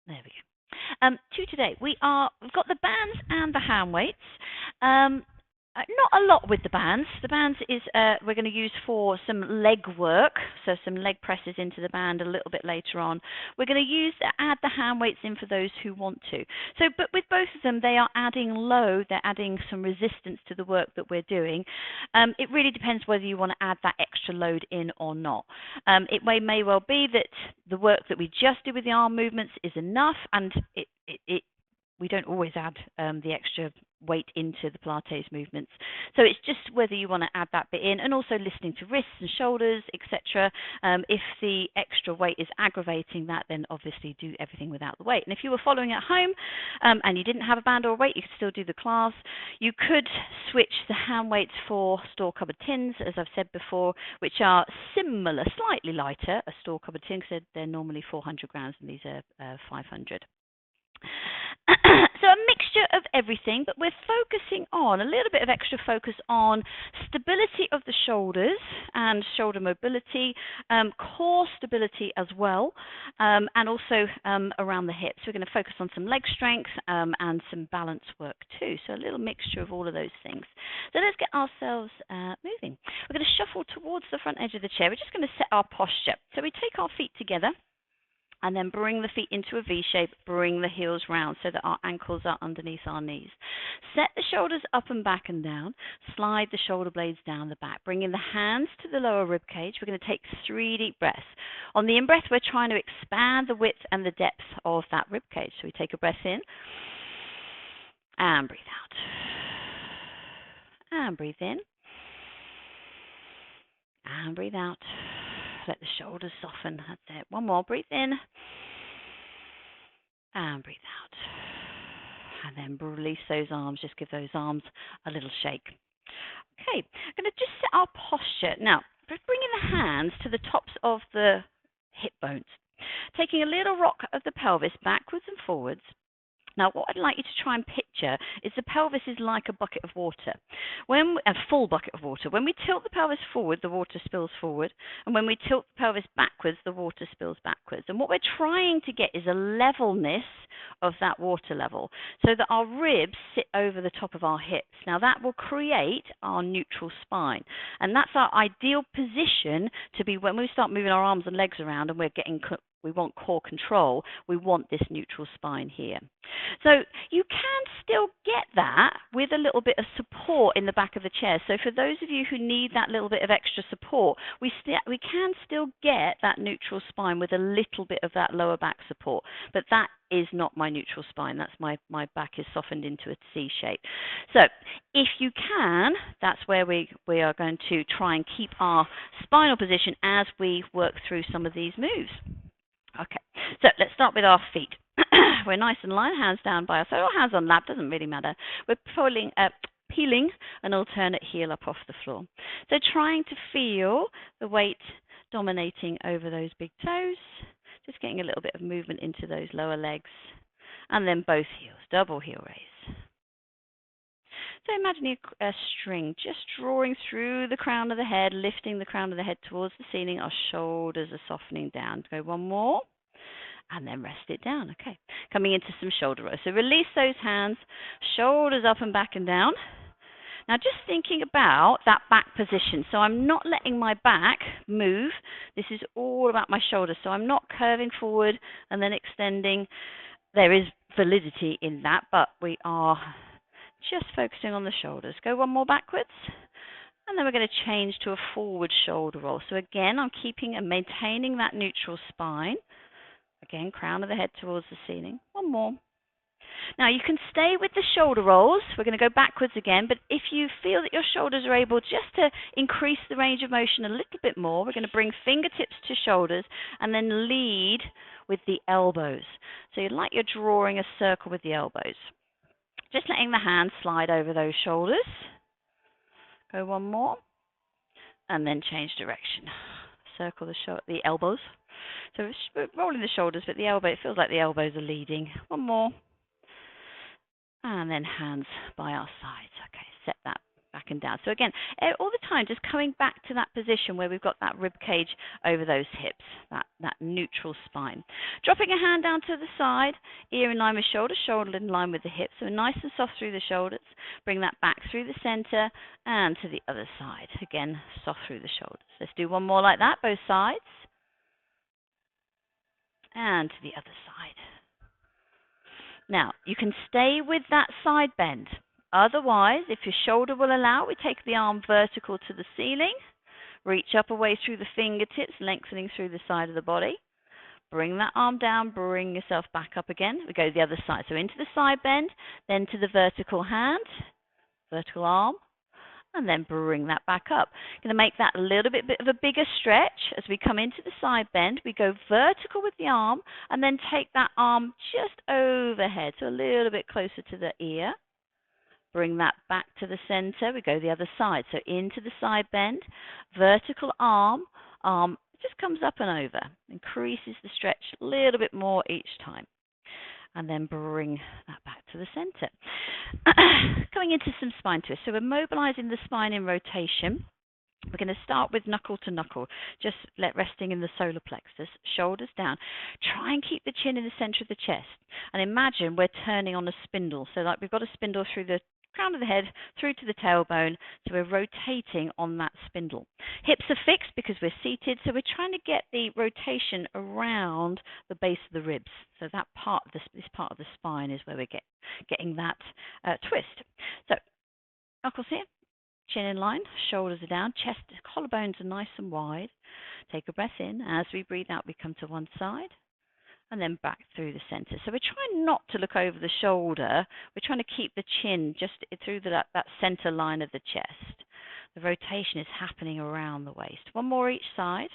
There we go. Today, we've got the bands and the hand weights. Um, not a lot with the bands. The bands is we're going to use for some leg work, so some leg presses into the band a little bit later on. We're going to add the hand weights in for those who want to. So, but with both of them, they are adding load. They're adding some resistance to the work that we're doing. It really depends whether you want to add that extra load in or not. It may well be that the work that we just do with the arm movements is enough, and we don't always add the extra weight into the Pilates movements. So it's just whether you want to add that bit in, and also listening to wrists and shoulders, etc. If the extra weight is aggravating that, then obviously do everything without the weight. And if you were following at home and you didn't have a band or a weight, you could still do the class. You could switch the hand weights for store cupboard tins, as I've said before, which are similar, slightly lighter. A store cupboard tin, because they're normally 400 grams and these are 500. So a mixture of everything, but we're focusing on a little bit of extra focus on stability of the shoulders and shoulder mobility, core stability as well, and also around the hips. We're going to focus on some leg strength and some balance work too. So a little mixture of all of those things. So let's get ourselves moving. We're going to shuffle towards the front edge of the chair. We're just going to set our posture. So we take our feet together, and then bring the feet into a V shape, bring the heels round so that our ankles are underneath our knees. Set the shoulders up and back and down. Slide the shoulder blades down the back. Bringing the hands to the lower rib cage. We're going to take 3 deep breaths. On the in-breath, we're trying to expand the width and the depth of that rib cage. So we take a breath in and breathe out. And breathe in. And breathe out. Let the shoulders soften. That's it. One more. Breathe in. And breathe out. And then release those arms. Just give those arms a little shake. Okay. I'm going to just set our posture. Now, bringing the hands to the tops of the hip bones. Taking a little rock of the pelvis backwards and forwards. Now, what I'd like you to try and picture is the pelvis is like a bucket of water, a full bucket of water. When we tilt the pelvis forward, the water spills forward, and when we tilt the pelvis backwards, the water spills backwards. And what we're trying to get is a levelness of that water level, so that our ribs sit over the top of our hips. Now, that will create our neutral spine, and that's our ideal position to be when we start moving our arms and legs around, and we want core control. We want this neutral spine here. So you can still get that with a little bit of support in the back of the chair. So for those of you who need that little bit of extra support, we can still get that neutral spine with a little bit of that lower back support. But that is not my neutral spine. That's my back is softened into a C shape. So if you can, that's where we are going to try and keep our spinal position as we work through some of these moves. Okay, so let's start with our feet. We're nice and light, hands down by our side, or hands on lap, doesn't really matter. We're peeling an alternate heel up off the floor. So trying to feel the weight dominating over those big toes, just getting a little bit of movement into those lower legs, and then both heels, double heel raise. So imagine a string just drawing through the crown of the head, lifting the crown of the head towards the ceiling. Our shoulders are softening down. Go one more, and then rest it down. Okay, coming into some shoulder roll. So release those hands, shoulders up and back and down. Now just thinking about that back position. So I'm not letting my back move. This is all about my shoulders. So I'm not curving forward and then extending. There is validity in that, but we are just focusing on the shoulders. Go one more backwards, and then we're going to change to a forward shoulder roll. So again, I'm keeping and maintaining that neutral spine. Again, crown of the head towards the ceiling. One more. Now you can stay with the shoulder rolls. We're going to go backwards again, but if you feel that your shoulders are able just to increase the range of motion a little bit more, we're going to bring fingertips to shoulders and then lead with the elbows. So like you're drawing a circle with the elbows. Just letting the hands slide over those shoulders. Go one more. And then change direction. Circle the elbows. So we're rolling the shoulders, but it feels like the elbows are leading. One more. And then hands by our sides. Okay, set that back back and down. So again, all the time, just coming back to that position where we've got that rib cage over those hips, that neutral spine. Dropping a hand down to the side, ear in line with shoulder, shoulder in line with the hips. So nice and soft through the shoulders. Bring that back through the center and to the other side. Again, soft through the shoulders. Let's do one more like that, both sides. And to the other side. Now, you can stay with that side bend. Otherwise, if your shoulder will allow, we take the arm vertical to the ceiling. Reach up away through the fingertips, lengthening through the side of the body. Bring that arm down, bring yourself back up again. We go the other side. So into the side bend, then to the vertical hand, vertical arm, and then bring that back up. Going to make that a little bit of a bigger stretch as we come into the side bend. We go vertical with the arm and then take that arm just overhead, so a little bit closer to the ear. Bring that back to the center. We go the other side. So into the side bend, vertical arm just comes up and over. Increases the stretch a little bit more each time. And then bring that back to the center. Coming into some spine twists. So we're mobilizing the spine in rotation. We're going to start with knuckle to knuckle, just resting in the solar plexus, shoulders down. Try and keep the chin in the center of the chest. And imagine we're turning on a spindle. So like we've got a spindle through the crown of the head through to the tailbone, so we're rotating on that spindle. Hips are fixed because we're seated, so we're trying to get the rotation around the base of the ribs. So that part of this part of the spine is where we're getting that twist. So knuckles here, chin in line, shoulders are down, chest, collarbones are nice and wide. Take a breath in. As we breathe out, we come to one side. And then back through the center. So we're trying not to look over the shoulder. We're trying to keep the chin just through that center line of the chest. The rotation is happening around the waist. One more each side.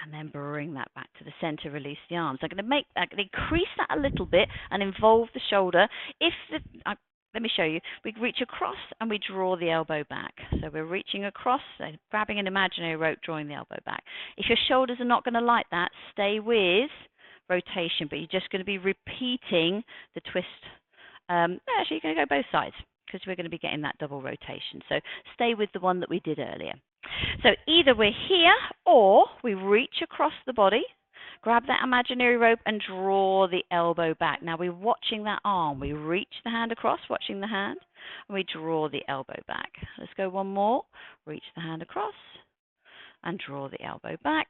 And then bring that back to the center, release the arms. I'm going to increase that a little bit and involve the shoulder. Let me show you. We reach across and we draw the elbow back. So we're reaching across, grabbing an imaginary rope, drawing the elbow back. If your shoulders are not going to like that, stay with rotation, but you're just going to be repeating the twist. Actually, you're going to go both sides because we're going to be getting that double rotation. So stay with the one that we did earlier. So either we're here or we reach across the body, grab that imaginary rope and draw the elbow back. Now we're watching that arm. We reach the hand across, watching the hand, and we draw the elbow back. Let's go one more. Reach the hand across and draw the elbow back,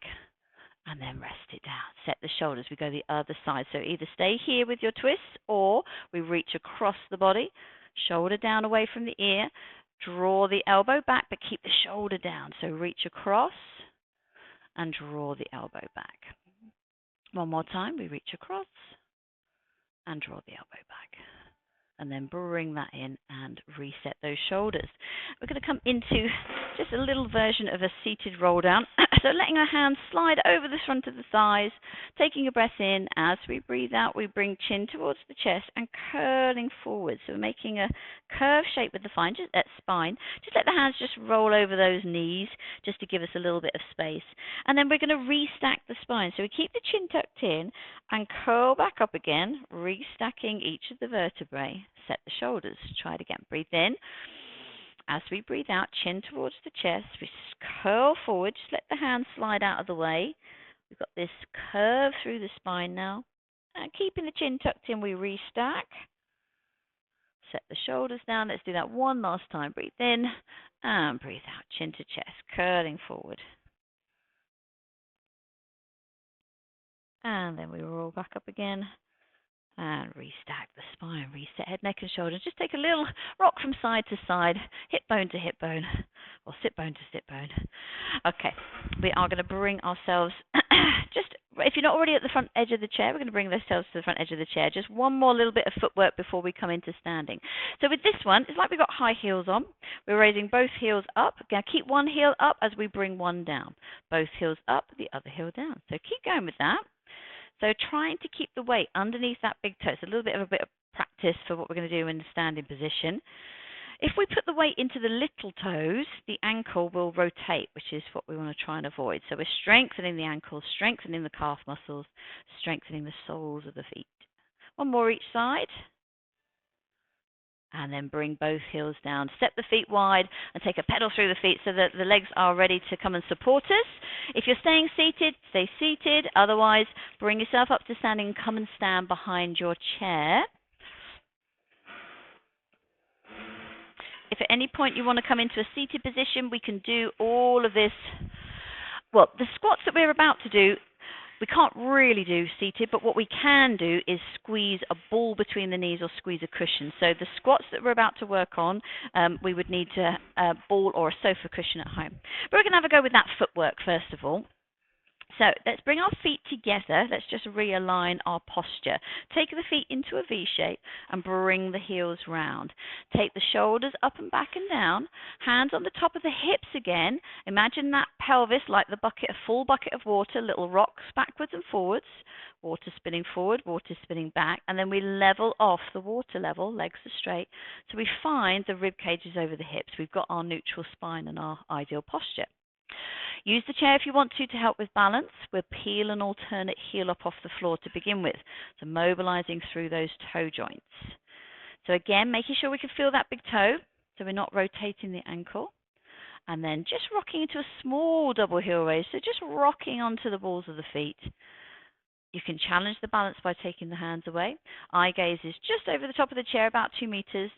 and then rest it down. Set the shoulders. We go the other side. So either stay here with your twists or we reach across the body, shoulder down away from the ear, draw the elbow back, but keep the shoulder down. So reach across and draw the elbow back. One more time, we reach across and draw the elbow back. And then bring that in and reset those shoulders. We're going to come into just a little version of a seated roll down. So letting our hands slide over the front of the thighs, taking a breath in. As we breathe out, we bring chin towards the chest and curling forward. So we're making a curved shape with the spine. Just let the hands just roll over those knees just to give us a little bit of space. And then we're going to restack the spine. So we keep the chin tucked in and curl back up again, restacking each of the vertebrae. Set the shoulders. Try it again. Breathe in. As we breathe out, chin towards the chest. We curl forward. Just let the hands slide out of the way. We've got this curve through the spine now. And keeping the chin tucked in, we restack. Set the shoulders down. Let's do that one last time. Breathe in and breathe out. Chin to chest. Curling forward. And then we roll back up again. And restack the spine, reset head, neck and shoulders. Just take a little rock from side to side, hip bone to hip bone, or sit bone to sit bone. Okay, we are going to bring ourselves, if you're not already at the front edge of the chair, we're going to bring ourselves to the front edge of the chair. Just one more little bit of footwork before we come into standing. So with this one, it's like we've got high heels on. We're raising both heels up. We're going to keep one heel up as we bring one down. Both heels up, the other heel down. So keep going with that. So trying to keep the weight underneath that big toe. It's a little bit of practice for what we're going to do in the standing position. If we put the weight into the little toes, the ankle will rotate, which is what we want to try and avoid. So we're strengthening the ankles, strengthening the calf muscles, strengthening the soles of the feet. One more each side. And then bring both heels down. Step the feet wide and take a pedal through the feet so that the legs are ready to come and support us. If you're staying seated, stay seated. Otherwise, bring yourself up to standing and come and stand behind your chair. If at any point you want to come into a seated position, we can do all of this. Well, the squats that we're about to do, we can't really do seated, but what we can do is squeeze a ball between the knees or squeeze a cushion. So the squats that we're about to work on, we would need a ball or a sofa cushion at home. But we're going to have a go with that footwork first of all. So let's bring our feet together. Let's just realign our posture. Take the feet into a V shape and bring the heels round. Take the shoulders up and back and down. Hands on the top of the hips again. Imagine that pelvis like the bucket, a full bucket of water, little rocks backwards and forwards. Water spinning forward, water spinning back. And then we level off the water level, legs are straight. So we find the rib cages over the hips. We've got our neutral spine and our ideal posture. Use the chair if you want to help with balance. We'll peel an alternate heel up off the floor to begin with. So mobilizing through those toe joints. So again, making sure we can feel that big toe. So we're not rotating the ankle. And then just rocking into a small double heel raise. So just rocking onto the balls of the feet. You can challenge the balance by taking the hands away. Eye gaze is just over the top of the chair, about 2 meters.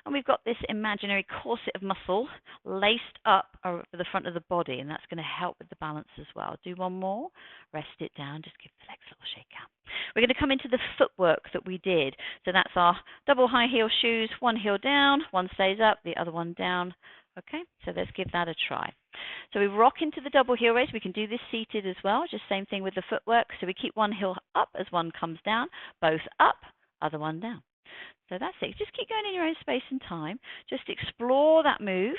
And we've got this imaginary corset of muscle laced up over the front of the body, and that's going to help with the balance as well. Do one more. Rest it down. Just give the legs a little shake out. We're going to come into the footwork that we did. So that's our double high heel shoes. One heel down, one stays up, the other one down. Okay, so let's give that a try. So we rock into the double heel raise. We can do this seated as well, just same thing with the footwork. So we keep one heel up as one comes down, both up, other one down. So that's it. Just keep going in your own space and time. Just explore that move,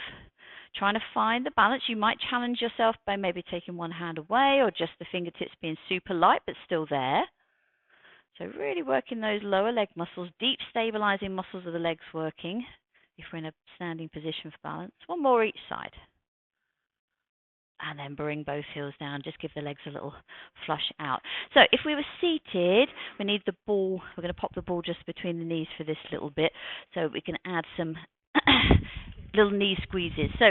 trying to find the balance. You might challenge yourself by maybe taking one hand away or just the fingertips being super light but still there. So really working those lower leg muscles, deep stabilizing muscles of the legs working if we're in a standing position for balance. One more each side. And then bring both heels down. Just give the legs a little flush out. So if we were seated, we need the ball. We're going to pop the ball just between the knees for this little bit so we can add some little knee squeezes. So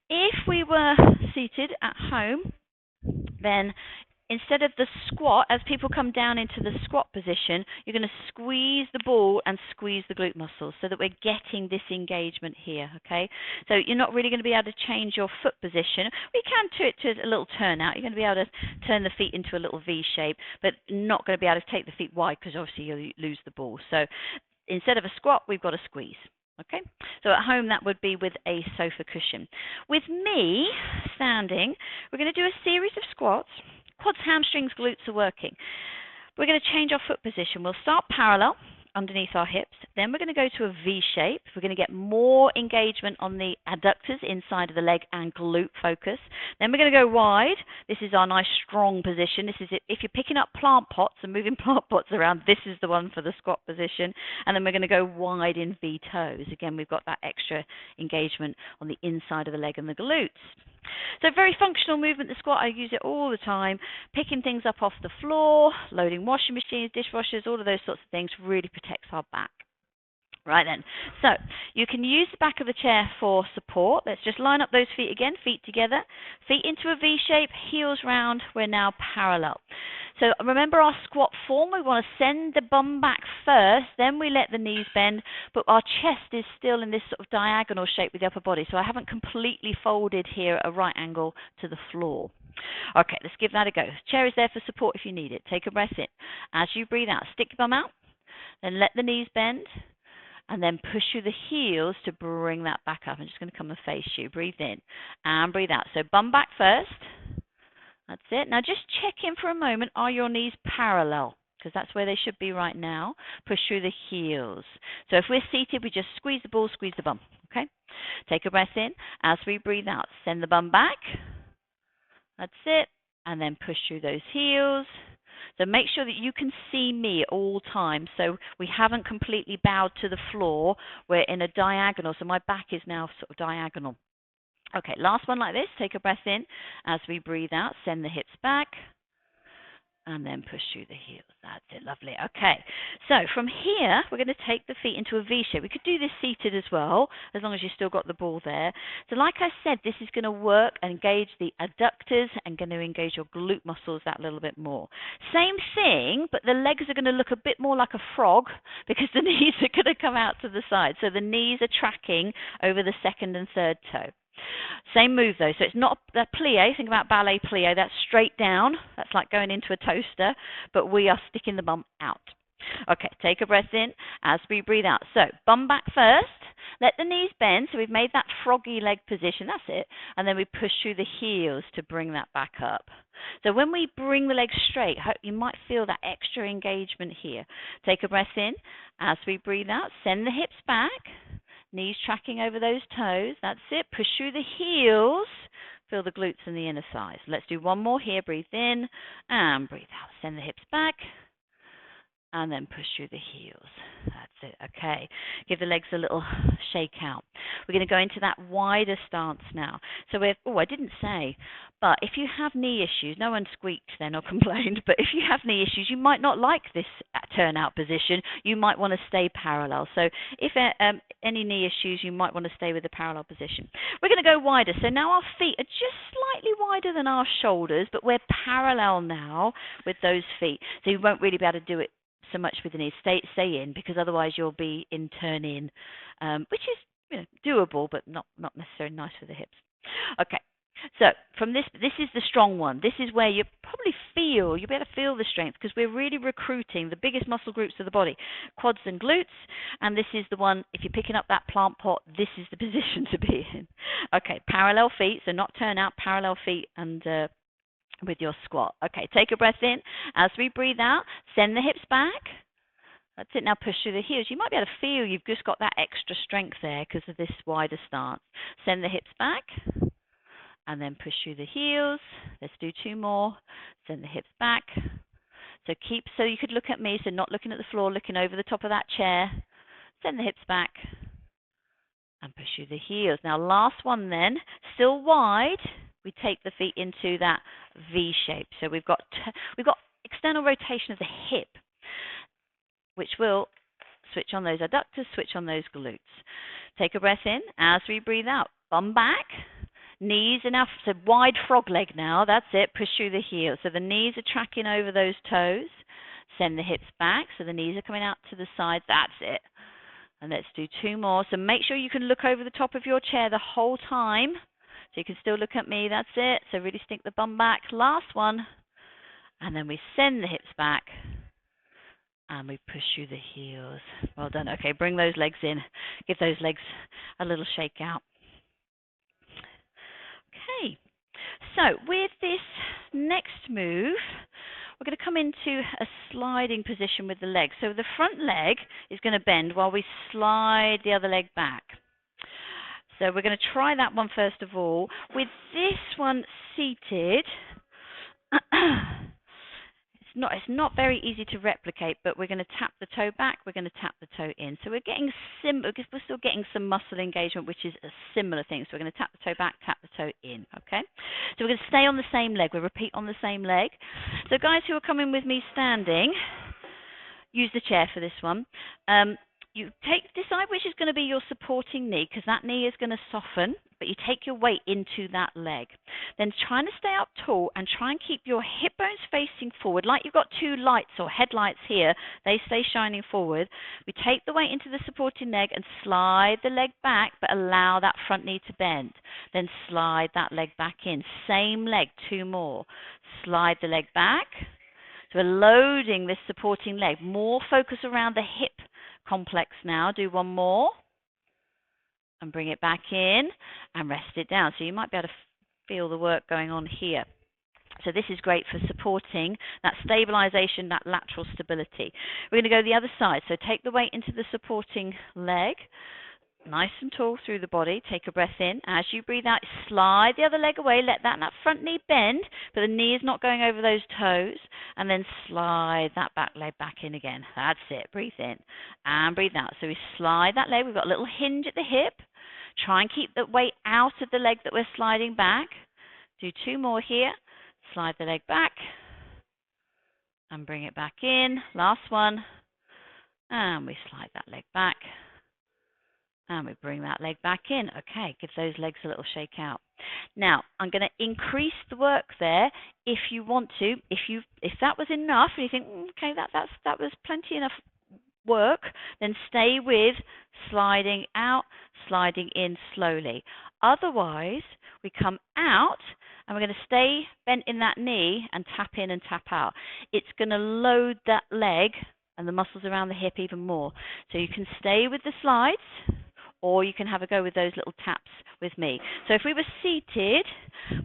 if we were seated at home, then instead of the squat, as people come down into the squat position, you're going to squeeze the ball and squeeze the glute muscles so that we're getting this engagement here, okay? So you're not really going to be able to change your foot position. We can do it to a little turnout. You're going to be able to turn the feet into a little V shape, but not going to be able to take the feet wide because obviously you'll lose the ball. So instead of a squat, we've got a squeeze. Okay, so at home that would be with a sofa cushion. With me standing, we're going to do a series of squats. Quads, hamstrings, glutes are working. We're going to change our foot position. We'll start parallel underneath our hips. Then we're going to go to a V shape. We're going to get more engagement on the adductors inside of the leg and glute focus. Then we're going to go wide. This is our nice strong position. This is it. If you're picking up plant pots and moving plant pots around, this is the one for the squat position. And then we're going to go wide in V toes. Again, we've got that extra engagement on the inside of the leg and the glutes. So very functional movement, the squat. I use it all the time. Picking things up off the floor, loading washing machines, dishwashers, all of those sorts of things really protects our back. Right then, so you can use the back of the chair for support. Let's just line up those feet again, feet together, feet into a V shape, heels round. We're now parallel. So remember our squat form. We want to send the bum back first, then we let the knees bend, but our chest is still in this sort of diagonal shape with the upper body. So I haven't completely folded here at a right angle to the floor. Okay, let's give that a go. Chair is there for support if you need it. Take a breath in. As you breathe out, stick your bum out, then let the knees bend. And then push through the heels to bring that back up. I'm just going to come and face you. Breathe in and breathe out. So bum back first. That's it. Now just check in for a moment. Are your knees parallel? Because that's where they should be right now. Push through the heels. So if we're seated, we just squeeze the ball, squeeze the bum. Okay? Take a breath in. As we breathe out, send the bum back. That's it. And then push through those heels. So make sure that you can see me at all times. So we haven't completely bowed to the floor. We're in a diagonal. So my back is now sort of diagonal. Okay, last one like this. Take a breath in. As we breathe out, send the hips back. and then push through the heels. That's it, lovely. Okay, so from here, we're going to take the feet into a V shape. We could do this seated as well, as long as you've still got the ball there. So like I said, this is going to work and engage the adductors and going to engage your glute muscles that little bit more. Same thing, but the legs are going to look a bit more like a frog because the knees are going to come out to the side. So the knees are tracking over the second and third toe. Same move though, so it's not a plie. Think about ballet plie. That's straight down. That's like going into a toaster, but we are sticking the bum out. Okay, take a breath in as we breathe out. So bum back first. Let the knees bend. So we've made that froggy leg position. That's it. And then we push through the heels to bring that back up. So when we bring the legs straight, you might feel that extra engagement here. Take a breath in as we breathe out. Send the hips back. Knees tracking over those toes. That's it. Push through the heels. Feel the glutes and the inner thighs. Let's do one more here. Breathe in and breathe out. Send the hips back. And then push through the heels. That's it. Okay. Give the legs a little shake out. We're going to go into that wider stance now. So I didn't say, but if you have knee issues, no one squeaked then or complained, but if you have knee issues, you might not like this turnout position. You might want to stay parallel. So if any knee issues, you might want to stay with the parallel position. We're going to go wider. So now our feet are just slightly wider than our shoulders, but we're parallel now with those feet. So you won't really be able to do it so much with the knees. Stay in, because otherwise you'll be in turn in, which is doable, but not necessarily nice for the hips. Okay, so from this is the strong one. This is where you'll be able to feel the strength, because we're really recruiting the biggest muscle groups of the body, quads and glutes, and this is the one, if you're picking up that plant pot, this is the position to be in. Okay, parallel feet, so not turn out, parallel feet, and with your squat. Okay, take a breath in. As we breathe out, send the hips back. That's it. Now push through the heels. You might be able to feel you've just got that extra strength there because of this wider stance. Send the hips back and then push through the heels. Let's do two more. Send the hips back. So you could look at me, so not looking at the floor, looking over the top of that chair. Send the hips back and push through the heels. Now last one then, still wide. We take the feet into that V shape. So we've got external rotation of the hip, which will switch on those adductors, switch on those glutes. Take a breath in as we breathe out. Bum back, knees enough. So wide frog leg now. That's it. Push through the heels. So the knees are tracking over those toes. Send the hips back. So the knees are coming out to the sides. That's it. And let's do two more. So make sure you can look over the top of your chair the whole time. So you can still look at me, that's it. So really stick the bum back. Last one. And then we send the hips back. And we push through the heels. Well done. Okay, bring those legs in. Give those legs a little shake out. Okay. So with this next move, we're going to come into a sliding position with the legs. So the front leg is going to bend while we slide the other leg back. So we're going to try that one first of all. With this one seated, it's not very easy to replicate, but we're going to tap the toe back, we're going to tap the toe in. So we're getting because we're still getting some muscle engagement, which is a similar thing. So we're going to tap the toe back, tap the toe in, okay? So we're going to stay on the same leg. We'll repeat on the same leg. So guys who are coming with me standing, use the chair for this one. You decide which is going to be your supporting knee, because that knee is going to soften, but you take your weight into that leg. Then trying to stay up tall and try and keep your hip bones facing forward, like you've got two lights or headlights here, they stay shining forward. We take the weight into the supporting leg and slide the leg back, but allow that front knee to bend. Then slide that leg back in. Same leg, two more. Slide the leg back. So we're loading this supporting leg. More focus around the hip complex now. Do one more and bring it back in and rest it down. So you might be able to feel the work going on here. So this is great for supporting that stabilization, that lateral stability. We're going to go the other side. So take the weight into the supporting leg, nice and tall through the body. Take a breath in. As you breathe out, slide the other leg away. Let that front knee bend, but the knee is not going over those toes. And then slide that back leg back in again. That's it. Breathe in and breathe out. So we slide that leg. We've got a little hinge at the hip. Try and keep the weight out of the leg that we're sliding back. Do two more here. Slide the leg back and bring it back in. Last one. And we slide that leg back. And we bring that leg back in. Okay, give those legs a little shake out. Now, I'm going to increase the work there if you want to. If that was enough and you think, okay, that was plenty enough work, then stay with sliding out, sliding in slowly. Otherwise, we come out and we're going to stay bent in that knee and tap in and tap out. It's going to load that leg and the muscles around the hip even more. So you can stay with the slides, or you can have a go with those little taps with me. So if we were seated,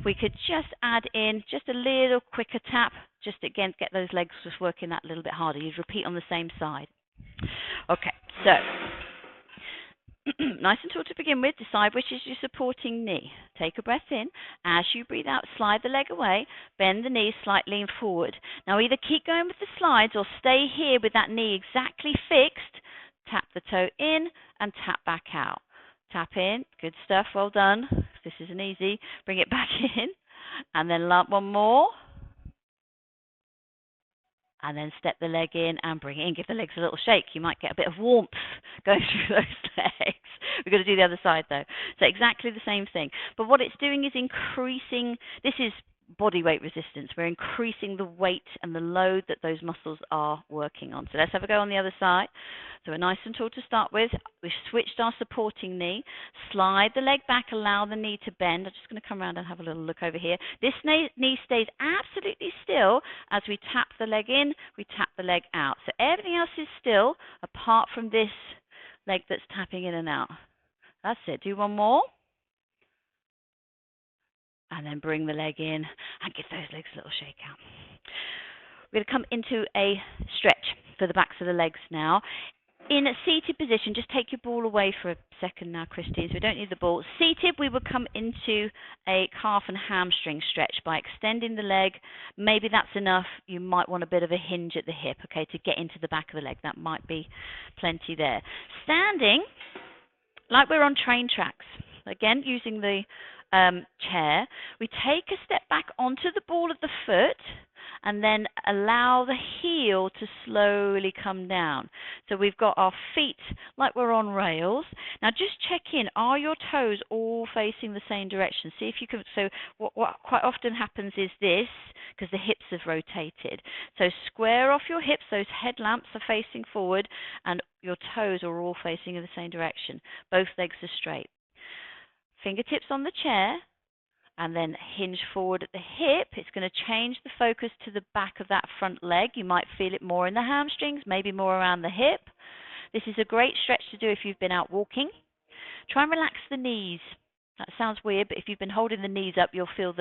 we could just add in just a little quicker tap, just again get those legs just working that little bit harder. You'd repeat on the same side. Okay, so nice and tall to begin with. Decide which is your supporting knee. Take a breath in. As you breathe out, slide the leg away. Bend the knee slightly and forward. Now either keep going with the slides or stay here with that knee exactly fixed. Tap the toe in and tap back out. Tap in. Good stuff. Well done. This isn't easy. Bring it back in. And then one more. And then step the leg in and bring it in. Give the legs a little shake. You might get a bit of warmth going through those legs. We've got to do the other side though. So exactly the same thing. But what it's doing is increasing, this is body weight resistance. We're increasing the weight and the load that those muscles are working on. So let's have a go on the other side. So we're nice and tall to start with. We've switched our supporting knee. Slide the leg back, allow the knee to bend. I'm just going to come around and have a little look over here. This knee stays absolutely still as we tap the leg in, we tap the leg out. So everything else is still apart from this leg that's tapping in and out. That's it. Do one more. And then bring the leg in and give those legs a little shake out. We're going to come into a stretch for the backs of the legs now. In a seated position, just take your ball away for a second now, Christine, so we don't need the ball. Seated, we would come into a calf and hamstring stretch by extending the leg. Maybe that's enough. You might want a bit of a hinge at the hip, okay, to get into the back of the leg. That might be plenty there. Standing, like we're on train tracks. Again, using the chair, we take a step back onto the ball of the foot and then allow the heel to slowly come down. So we've got our feet like we're on rails. Now just check in, are your toes all facing the same direction? See if you can, so what quite often happens is this, because the hips have rotated. So square off your hips, those headlamps are facing forward and your toes are all facing in the same direction. Both legs are straight. Fingertips on the chair, and then hinge forward at the hip. It's going to change the focus to the back of that front leg. You might feel it more in the hamstrings, maybe more around the hip. This is a great stretch to do if you've been out walking. Try and relax the knees. That sounds weird, but if you've been holding the knees up, you'll feel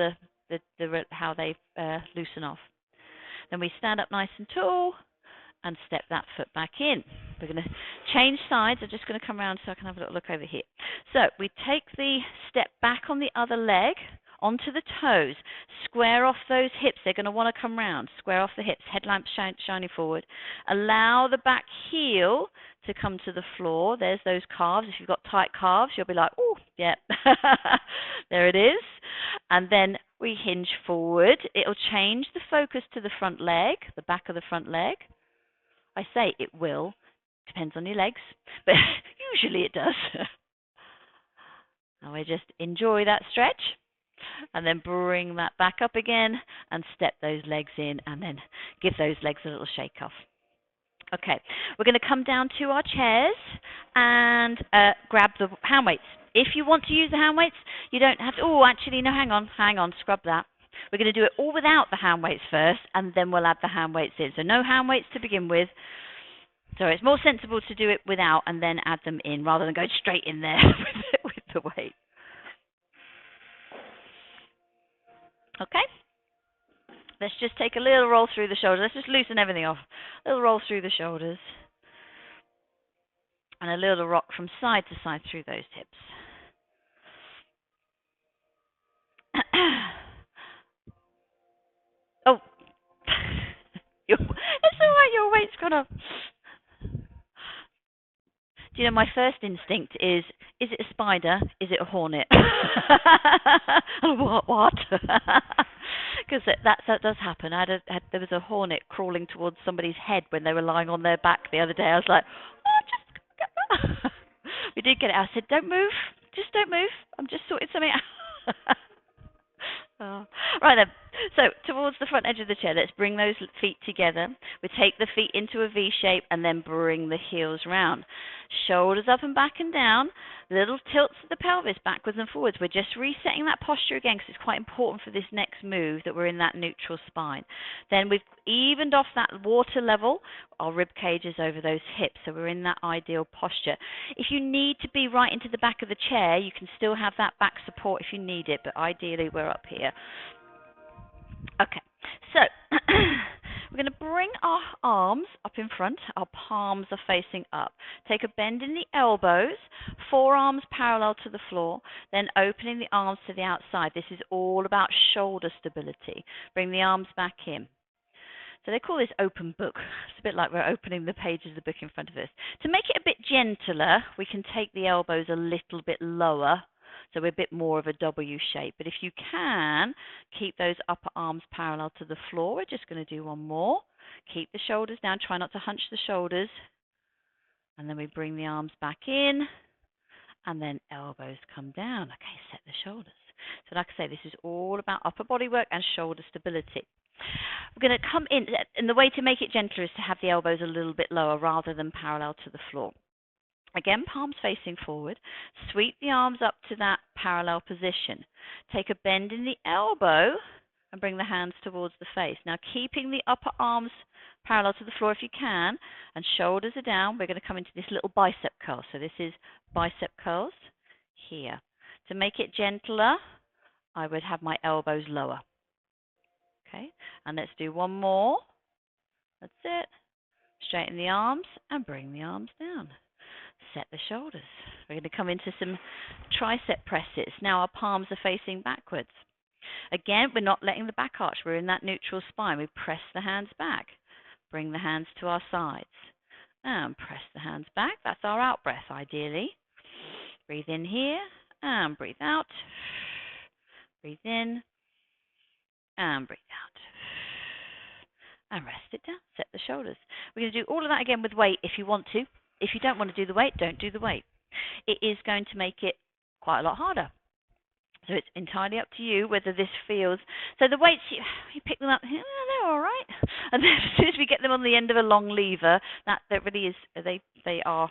how they loosen off. Then we stand up nice and tall and step that foot back in. We're going to change sides. I'm just going to come around so I can have a little look over here. So we take the step back on the other leg onto the toes. Square off those hips. They're going to want to come round. Square off the hips. Headlamp shining forward. Allow the back heel to come to the floor. There's those calves. If you've got tight calves, you'll be like, oh, yeah. There it is. And then we hinge forward. It'll change the focus to the front leg, the back of the front leg. I say it will. Depends on your legs. But usually it does. Now we just enjoy that stretch. And then bring that back up again and step those legs in and then give those legs a little shake off. Okay, we're going to come down to our chairs and grab the hand weights. If you want to use the hand weights, you don't have to. Oh, actually, no, hang on, scrub that. We're going to do it all without the hand weights first, and then we'll add the hand weights in. So no hand weights to begin with. So it's more sensible to do it without and then add them in rather than go straight in there with the weight. Okay? Let's just take a little roll through the shoulders. Let's just loosen everything off. A little roll through the shoulders. And a little rock from side to side through those hips. Oh. It's all right, your weight's gone up. Do you know, my first instinct is it a spider? Is it a hornet? What? Because that does happen. There was a hornet crawling towards somebody's head when they were lying on their back the other day. I was like, oh, just we did get it. I said, don't move, just don't move. I'm just sorting something out. Oh. Right then, so towards the front edge of the chair, let's bring those feet together. We take the feet into a V shape and then bring the heels round. Shoulders up and back and down, little tilts of the pelvis backwards and forwards. We're just resetting that posture again because it's quite important for this next move that we're in that neutral spine. Then we've evened off that water level. Our rib cage is over those hips, so we're in that ideal posture. If you need to be right into the back of the chair, you can still have that back support if you need it, but ideally we're up here. Okay, so we're going to bring our arms up in front. Our palms are facing up. Take a bend in the elbows, forearms parallel to the floor, then opening the arms to the outside. This is all about shoulder stability. Bring the arms back in. So they call this open book. It's a bit like we're opening the pages of the book in front of us. To make it a bit gentler, we can take the elbows a little bit lower, so we're a bit more of a W shape. But if you can, keep those upper arms parallel to the floor. We're just going to do one more. Keep the shoulders down. Try not to hunch the shoulders. And then we bring the arms back in, and then elbows come down. Okay, set the shoulders. So like I say, this is all about upper body work and shoulder stability. We're going to come in, and the way to make it gentler is to have the elbows a little bit lower rather than parallel to the floor. Again, palms facing forward. Sweep the arms up to that parallel position. Take a bend in the elbow and bring the hands towards the face. Now, keeping the upper arms parallel to the floor if you can, and shoulders are down, we're going to come into this little bicep curl. So this is bicep curls here. To make it gentler, I would have my elbows lower. Okay, and let's do one more. That's it. Straighten the arms and bring the arms down. Set the shoulders. We're going to come into some tricep presses. Now our palms are facing backwards. Again, we're not letting the back arch. We're in that neutral spine. We press the hands back. Bring the hands to our sides. And press the hands back. That's our out breath, ideally. Breathe in here and breathe out. Breathe in and breathe out. And rest it down. Set the shoulders. We're going to do all of that again with weight if you want to. If you don't want to do the weight, don't do the weight. It is going to make it quite a lot harder. So it's entirely up to you whether this feels... So the weights, you pick them up, they're all right. And then as soon as we get them on the end of a long lever, that really is, they are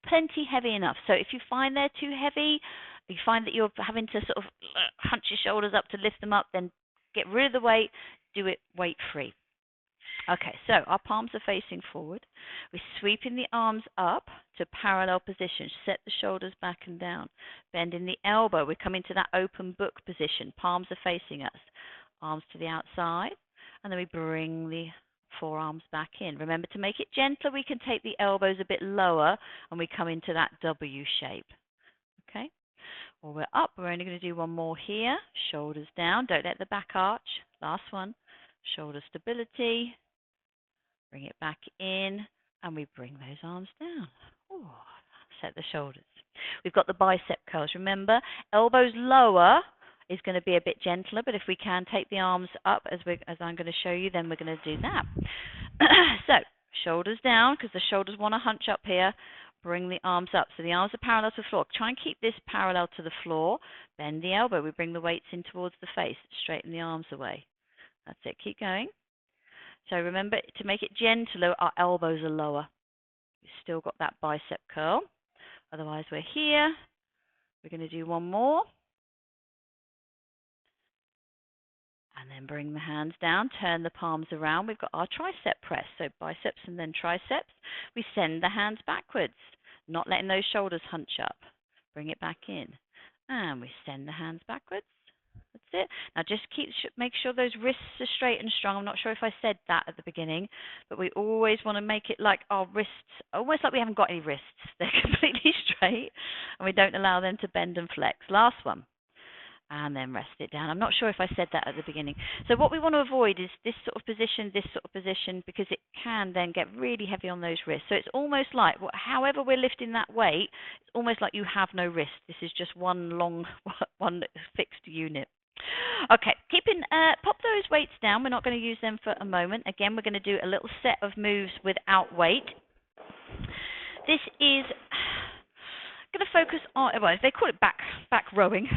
plenty heavy enough. So if you find they're too heavy, you find that you're having to sort of hunch your shoulders up to lift them up, then get rid of the weight, do it weight-free. Okay, so our palms are facing forward. We're sweeping the arms up to parallel position. Set the shoulders back and down. Bending the elbow. We're coming to that open book position. Palms are facing us. Arms to the outside. And then we bring the forearms back in. Remember, to make it gentler, we can take the elbows a bit lower and we come into that W shape. Okay? Well, we're up. We're only going to do one more here. Shoulders down. Don't let the back arch. Last one. Shoulder stability. Bring it back in, and we bring those arms down. Ooh, set the shoulders. We've got the bicep curls. Remember, elbows lower is going to be a bit gentler, but if we can take the arms up, as I'm going to show you, then we're going to do that. So, shoulders down, because the shoulders want to hunch up here. Bring the arms up. So the arms are parallel to the floor. Try and keep this parallel to the floor. Bend the elbow. We bring the weights in towards the face. Straighten the arms away. That's it. Keep going. So remember, to make it gentler, our elbows are lower. We've still got that bicep curl. Otherwise, we're here. We're going to do one more. And then bring the hands down. Turn the palms around. We've got our tricep press. So biceps and then triceps. We send the hands backwards, not letting those shoulders hunch up. Bring it back in. And we send the hands backwards. That's it. Now just make sure those wrists are straight and strong. I'm not sure if I said that at the beginning, but we always want to make it like our wrists, almost like we haven't got any wrists. They're completely straight, and we don't allow them to bend and flex. Last one. And then rest it down. I'm not sure if I said that at the beginning. So what we want to avoid is this sort of position, because it can then get really heavy on those wrists. So it's almost like, however we're lifting that weight, it's almost like you have no wrist. This is just one long, one fixed unit. Okay, pop those weights down. We're not going to use them for a moment. Again, we're going to do a little set of moves without weight. This is going to focus on, well, they call it back rowing.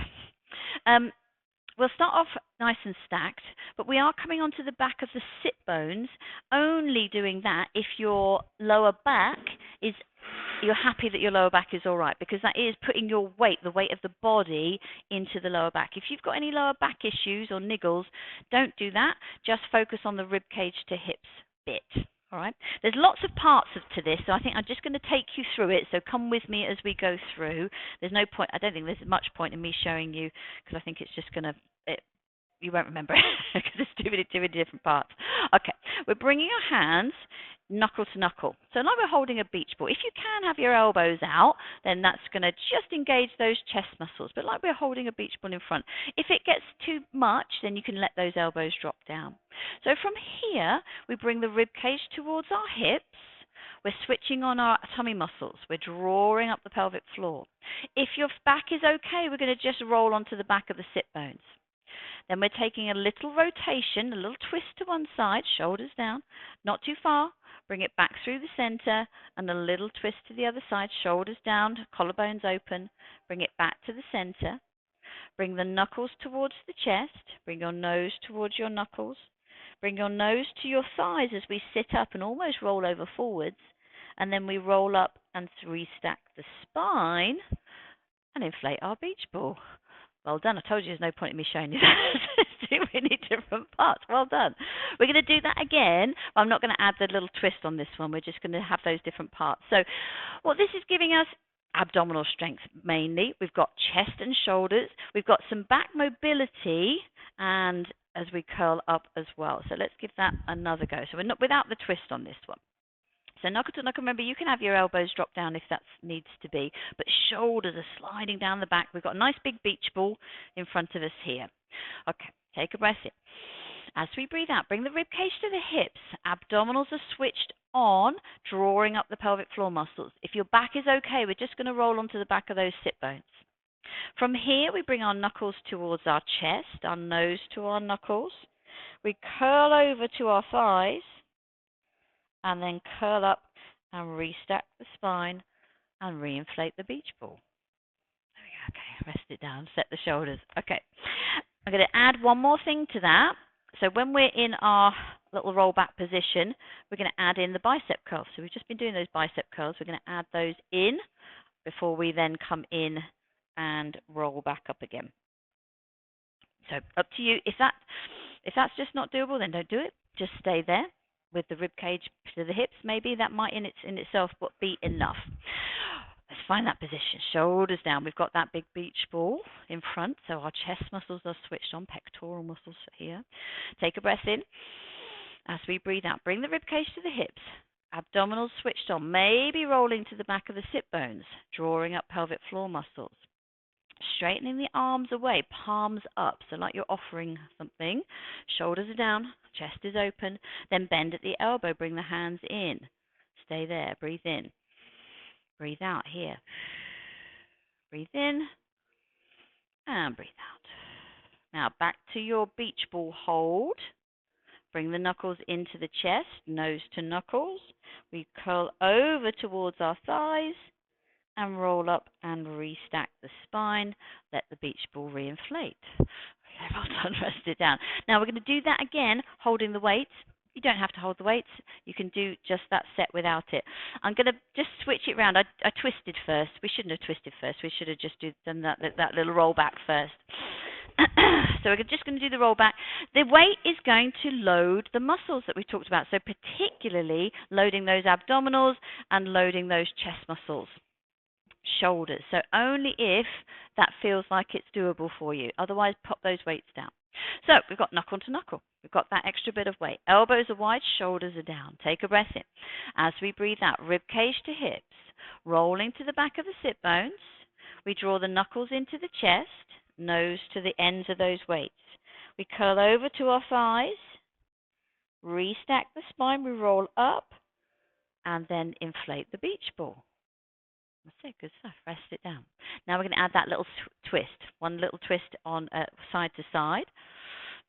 We'll start off nice and stacked, but we are coming onto the back of the sit bones, only doing that if your lower back is, you're happy that your lower back is all right, because that is putting your weight, the weight of the body, into the lower back. If you've got any lower back issues or niggles, don't do that. Just focus on the rib cage to hips bit. All right. There's lots of parts to this, so I think I'm just going to take you through it. So come with me as we go through. There's no point. I don't think there's much point in me showing you, because I think it's just going to. You won't remember it because there's too many different parts. Okay, we're bringing our hands knuckle to knuckle. So like we're holding a beach ball. If you can have your elbows out, then that's going to just engage those chest muscles. But like we're holding a beach ball in front. If it gets too much, then you can let those elbows drop down. So from here, we bring the rib cage towards our hips. We're switching on our tummy muscles. We're drawing up the pelvic floor. If your back is okay, we're going to just roll onto the back of the sit bones. Then we're taking a little rotation, a little twist to one side, shoulders down, not too far. Bring it back through the center and a little twist to the other side, shoulders down, collarbones open. Bring it back to the center. Bring the knuckles towards the chest. Bring your nose towards your knuckles. Bring your nose to your thighs as we sit up and almost roll over forwards. And then we roll up and restack the spine and inflate our beach ball. Well done. I told you there's no point in me showing you that. Too many different parts. Well done. We're going to do that again. I'm not going to add the little twist on this one. We're just going to have those different parts. So what this is giving us, abdominal strength mainly. We've got chest and shoulders. We've got some back mobility, and as we curl up as well. So let's give that another go. So we're not without the twist on this one. So knuckle to knuckle, remember you can have your elbows drop down if that needs to be, but shoulders are sliding down the back. We've got a nice big beach ball in front of us here. Okay, take a breath in. As we breathe out, bring the rib cage to the hips. Abdominals are switched on, drawing up the pelvic floor muscles. If your back is okay, we're just going to roll onto the back of those sit bones. From here, we bring our knuckles towards our chest, our nose to our knuckles. We curl over to our thighs, and then curl up and restack the spine and reinflate the beach ball. There we go. Okay, rest it down, set the shoulders. Okay, I'm going to add one more thing to that. So when we're in our little roll back position, we're going to add in the bicep curls. So we've just been doing those bicep curls. We're going to add those in before we then come in and roll back up again. So up to you. If that's just not doable, then don't do it. Just stay there with the rib cage to the hips. Maybe that might in itself be enough. Let's find that position. Shoulders down. We've got that big beach ball in front, so our chest muscles are switched on, pectoral muscles here. Take a breath in. As we breathe out, bring the rib cage to the hips. Abdominals switched on, maybe rolling to the back of the sit bones, drawing up pelvic floor muscles. Straightening the arms away, palms up, so like you're offering something. Shoulders are down, chest is open. Then bend at the elbow, bring the hands in. Stay there, breathe in. Breathe out here. Breathe in and breathe out. Now back to your beach ball hold. Bring the knuckles into the chest, nose to knuckles. We curl over towards our thighs and roll up and restack the spine. Let the beach ball reinflate. Okay, well done, rest it down. Now we're going to do that again, holding the weights. You don't have to hold the weights. You can do just that set without it. I'm going to just switch it around. I twisted first. We shouldn't have twisted first. We should have just done that little roll back first. So we're just going to do the roll back. The weight is going to load the muscles that we talked about. So particularly loading those abdominals and loading those chest muscles. Shoulders. So only if that feels like it's doable for you. Otherwise, pop those weights down. So we've got knuckle to knuckle. We've got that extra bit of weight. Elbows are wide, shoulders are down. Take a breath in. As we breathe out, rib cage to hips, rolling to the back of the sit bones. We draw the knuckles into the chest, nose to the ends of those weights. We curl over to our thighs, restack the spine, we roll up, and then inflate the beach ball. That's it, good stuff. Rest it down. Now we're going to add that little twist, one little twist on side to side.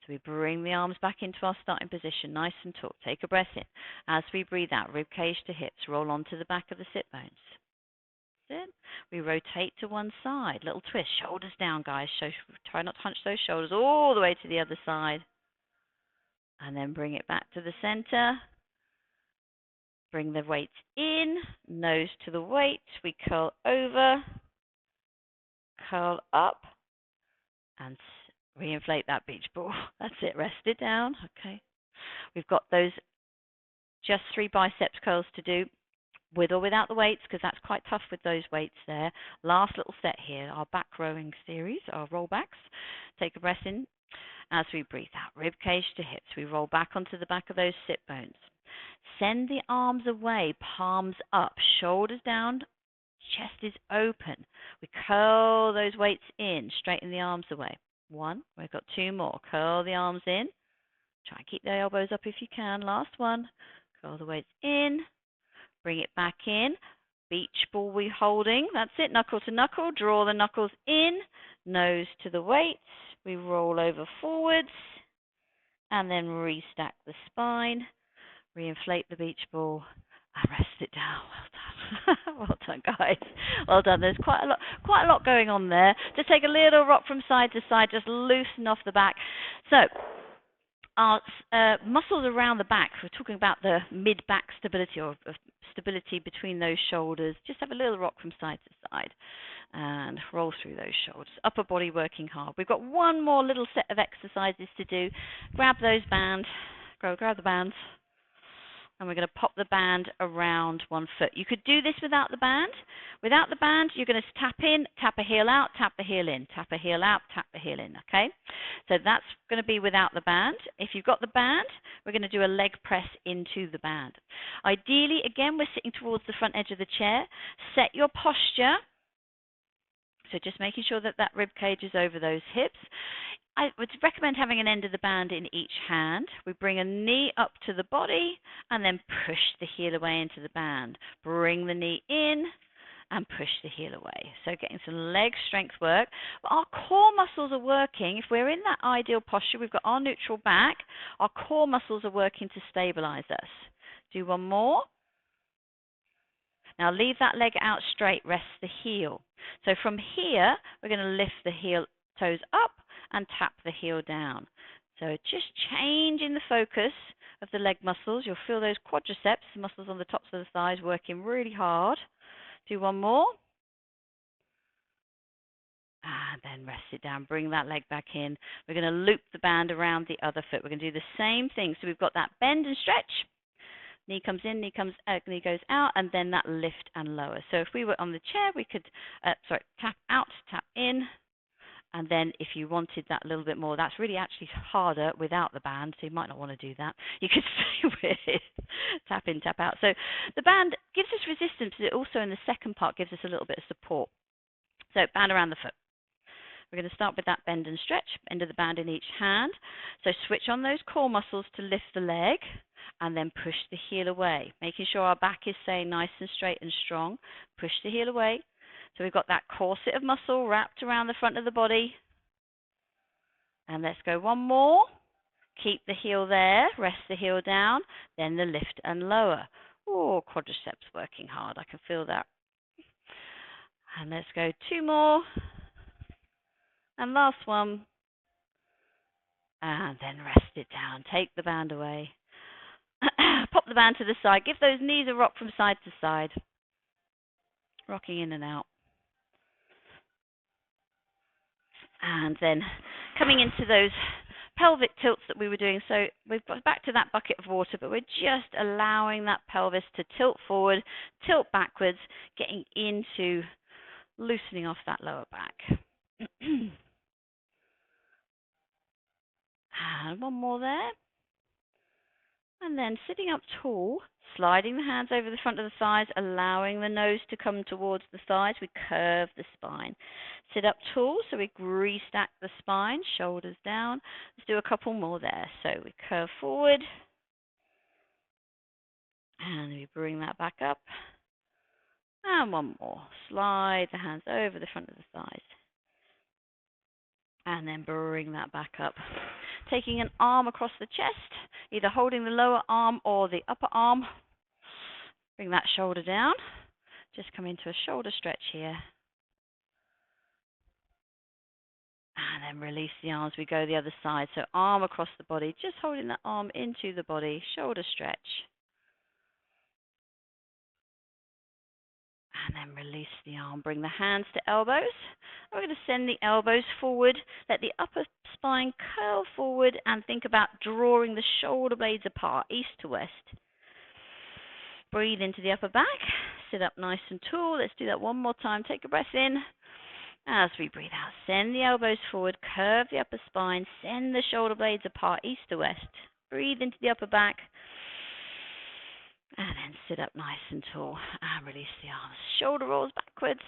So we bring the arms back into our starting position, nice and tall. Take a breath in. As we breathe out, rib cage to hips, roll onto the back of the sit bones. That's it. We rotate to one side, little twist, shoulders down, guys. So try not to hunch those shoulders all the way to the other side. And then bring it back to the center. Bring the weight in, nose to the weight. We curl over, curl up, and reinflate that beach ball. That's it. Rest it down. Okay. We've got those just 3 biceps curls to do, with or without the weights, because that's quite tough with those weights there. Last little set here, our back rowing series, our rollbacks. Take a breath in as we breathe out. Rib cage to hips. We roll back onto the back of those sit bones. Send the arms away, palms up, shoulders down, chest is open. We curl those weights in, straighten the arms away. 1, we've got 2 more. Curl the arms in. Try and keep the elbows up if you can. Last one. Curl the weights in. Bring it back in. Beach ball we're holding. That's it. Knuckle to knuckle. Draw the knuckles in. Nose to the weights. We roll over forwards. And then restack the spine. Reinflate the beach ball. And rest it down. Well done. Well done, guys. Well done. There's quite a lot going on there. Just take a little rock from side to side. Just loosen off the back. So, our muscles around the back, we're talking about the mid-back stability, or stability between those shoulders. Just have a little rock from side to side and roll through those shoulders. Upper body working hard. We've got one more little set of exercises to do. Grab those bands. Grab the bands. And we're going to pop the band around one foot. You could do this without the band. Without the band, you're going to tap in, tap a heel out, tap the heel in, tap a heel out, tap the heel in, okay? So that's going to be without the band. If you've got the band, we're going to do a leg press into the band. Ideally, again, we're sitting towards the front edge of the chair. Set your posture. So just making sure that that rib cage is over those hips. I would recommend having an end of the band in each hand. We bring a knee up to the body and then push the heel away into the band. Bring the knee in and push the heel away. So getting some leg strength work. But our core muscles are working. If we're in that ideal posture, we've got our neutral back. Our core muscles are working to stabilize us. Do one more. Now leave that leg out straight. Rest the heel. So from here, we're going to lift the heel toes up and tap the heel down. So just changing the focus of the leg muscles. You'll feel those quadriceps, muscles on the tops of the thighs, working really hard. Do one more. And then rest it down. Bring that leg back in. We're going to loop the band around the other foot. We're going to do the same thing. So we've got that bend and stretch. Knee comes in, knee goes out, and then that lift and lower. So if we were on the chair, we could, tap out, tap in. And then if you wanted that a little bit more, that's really actually harder without the band, so you might not want to do that. You could stay with tap in, tap out. So the band gives us resistance, but it also in the second part gives us a little bit of support. So band around the foot. We're going to start with that bend and stretch, end of the band in each hand. So switch on those core muscles to lift the leg and then push the heel away, making sure our back is staying nice and straight and strong. Push the heel away. So we've got that corset of muscle wrapped around the front of the body. And let's go one more. Keep the heel there, rest the heel down, then the lift and lower. Oh, quadriceps working hard. I can feel that. And let's go 2 more. And last one. And then rest it down. Take the band away. Pop the band to the side. Give those knees a rock from side to side. Rocking in and out. And then coming into those pelvic tilts that we were doing. So we've got back to that bucket of water, but we're just allowing that pelvis to tilt forward, tilt backwards, getting into loosening off that lower back. And one more there. And then sitting up tall, sliding the hands over the front of the thighs, allowing the nose to come towards the thighs. We curve the spine. Sit up tall, so we restack the spine, shoulders down. Let's do a couple more there. So we curve forward. And we bring that back up. And one more. Slide the hands over the front of the thighs. And then bring that back up. Taking an arm across the chest, either holding the lower arm or the upper arm. Bring that shoulder down. Just come into a shoulder stretch here. And then release the arms. We go the other side. So arm across the body, just holding that arm into the body, shoulder stretch. And then release the arm. Bring the hands to elbows. We're going to send the elbows forward. Let the upper spine curl forward and think about drawing the shoulder blades apart, east to west. Breathe into the upper back. Sit up nice and tall. Let's do that one more time. Take a breath in. As we breathe out, send the elbows forward. Curve the upper spine. Send the shoulder blades apart, east to west. Breathe into the upper back. And then sit up nice and tall and release the arms. Shoulder rolls backwards.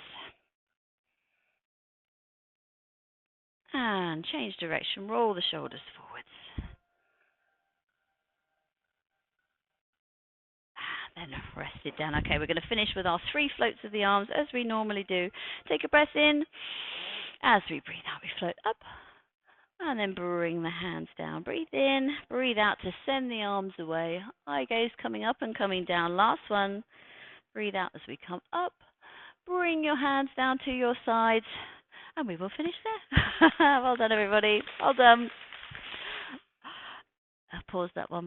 And change direction. Roll the shoulders forwards. And then rest it down. Okay, we're going to finish with our 3 floats of the arms as we normally do. Take a breath in. As we breathe out, we float up. And then bring the hands down. Breathe in, breathe out to send the arms away. Eye gaze coming up and coming down. Last one. Breathe out as we come up. Bring your hands down to your sides. And we will finish there. Well done, everybody. Well done. I'll pause that one.